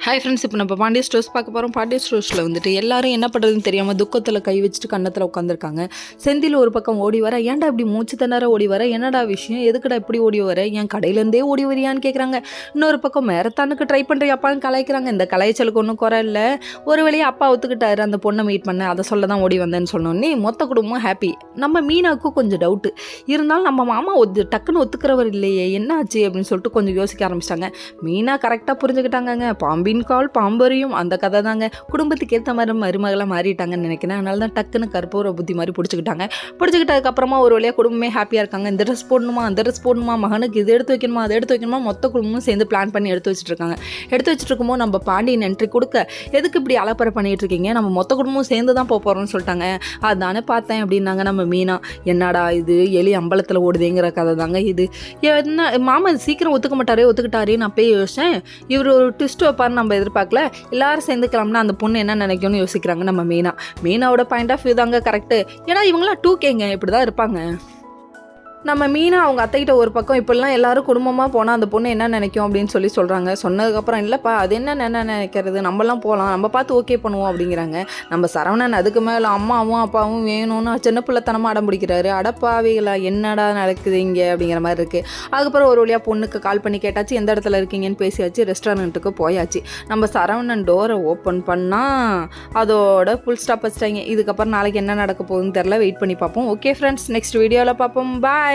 Hi friends, இப்போ நம்ம Pandya stores பார்க்க போகிறோம். பாண்டிய ஸ்டோர்ஸில் வந்துட்டு எல்லாரும் என்ன பண்ணுறதுன்னு தெரியாமல் துக்கத்தில் கை வச்சுட்டு கன்னத்தில் உட்காந்துருக்காங்க. செந்தில் ஒரு பக்கம் ஓடி வர, ஏன்டா இப்படி மூச்சு தண்ணார ஓடி வர, என்னடா விஷயம், எதுக்குடா இப்படி ஓடி வர, என் கடையிலேருந்தே ஓடி வரியான்னு கேட்குறாங்க. இன்னொரு பக்கம் மேரத்தானுக்கு ட்ரை பண்ணுறியாப்பான்னு கலாய்க்கிறாங்க. இந்த கலாய்ச்சலுக்கு ஒன்றும் குறை இல்லை. ஒரு வழியாக அப்பா ஒத்துக்கிட்டாரு அந்த பொண்ணை மீட் பண்ண, அதை சொல்ல தான் ஓடி வந்தேன்னு சொன்னோன்னே மொத்த குடும்பம் ஹாப்பி. நம்ம மீனாவுக்கும் கொஞ்சம் டவுட்டு இருந்தாலும் நம்ம மாமா டக்குன்னு ஒத்துக்கிறவர் இல்லையே, என்ன ஆச்சு அப்படின்னு சொல்லிட்டு கொஞ்சம் யோசிக்க ஆரம்பிச்சிட்டாங்க. மீனா கரெக்டாக புரிஞ்சுக்கிட்டாங்க. பாம்பின் கால் பாம்பரியும் அந்த கதை தாங்க. குடும்பத்துக்கு ஏற்ற மாதிரி மருமகளாக மாறிட்டாங்கன்னு நினைக்கிறேன். அதனால தான் டக்குன்னு கற்பூர புத்தி மாதிரி பிடிச்சிக்கிட்டதுக்கப்புறமா ஒரு வழியாக குடும்பமே ஹாப்பியாக இருக்காங்க. இந்த ட்ரெஸ் போடணுமா, அந்த ட்ரெஸ் போடணுமா, மகனுக்கு இது எடுத்து வைக்கணுமா, அதை எடுத்து வைக்கணுமா, மொத்த குடும்பமும் சேர்ந்து பிளான் பண்ணி எடுத்து வச்சுட்டு இருக்காங்க. எடுத்து வச்சுட்டு இருக்கும்போது நம்ம பாண்டியன் என்ட்ரி கொடுக்க, எதுக்கு இப்படி அலப்பறை பண்ணிட்டு இருக்கீங்க, நம்ம மொத்த குடும்பமும் சேர்ந்து தான் போகிறோம்னு சொல்லிட்டாங்க. அதானே பார்த்தேன் அப்படின்னாங்க நம்ம மீனா. என்னடா இது எலி அம்பலத்தில் ஓடுதேங்கிற கதை தாங்க இது. என்ன மாமா சீக்கிரம் ஒத்துக்கிட்டாரே நான் போய் யோசிச்சேன். இவர் ஒரு ட்விஸ்ட் வைப்பார் நம்ம எதிர்பார்க்கல. எல்லாரும் சேர்ந்துக்கலாம்னா அந்த பொண்ணு என்ன நினைக்கும்னு யோசிக்கிறாங்க நம்ம மீனாவோட பாயிண்ட் ஆஃப் வியூ தாங்க கரெக்டு. ஏன்னா இவங்களாம் 2Kங்க, இப்படி தான் இருப்பாங்க. நம்ம மீனா அவங்க அத்தைக்கிட்ட ஒரு பக்கம் இப்படிலாம் எல்லாரும் குடும்பமாக போனால் அந்த பொண்ணு என்ன நினைக்கும் அப்படின்னு சொல்கிறாங்க. சொன்னதுக்கப்புறம் இல்லைப்பா அது என்ன நினைக்கிறது, நம்மலாம் போகலாம், நம்ம பார்த்து ஓகே பண்ணுவோம் அப்படிங்கிறாங்க. நம்ம சரவணன் அதுக்கு மேலே அம்மாவும் அப்பாவும் வேணும்னு சின்ன பிள்ளைத்தனமாக அடம் பிடிக்கிறாரு. அடப்பாவிகளா என்னடா நடக்குது இங்கே அப்படிங்கிற மாதிரி இருக்குது. அதுக்கப்புறம் ஒரு வழியாக பொண்ணுக்கு கால் பண்ணி கேட்டாச்சு, எந்த இடத்துல இருக்கீங்கன்னு பேசியாச்சு. ரெஸ்டாரண்ட்டுக்கு போயாச்சு. நம்ம சரவணன் டோரை ஓப்பன் பண்ணால் அதோட ஃபுல் ஸ்டாப் வச்சிட்டாங்க. இதுக்கப்புறம் நாளைக்கு என்ன நடக்க போகுதுன்னு தெரில, வெயிட் பண்ணி பார்ப்போம். ஓகே ஃப்ரெண்ட்ஸ், நெக்ஸ்ட் வீடியோவில் பார்ப்போம். பாய்.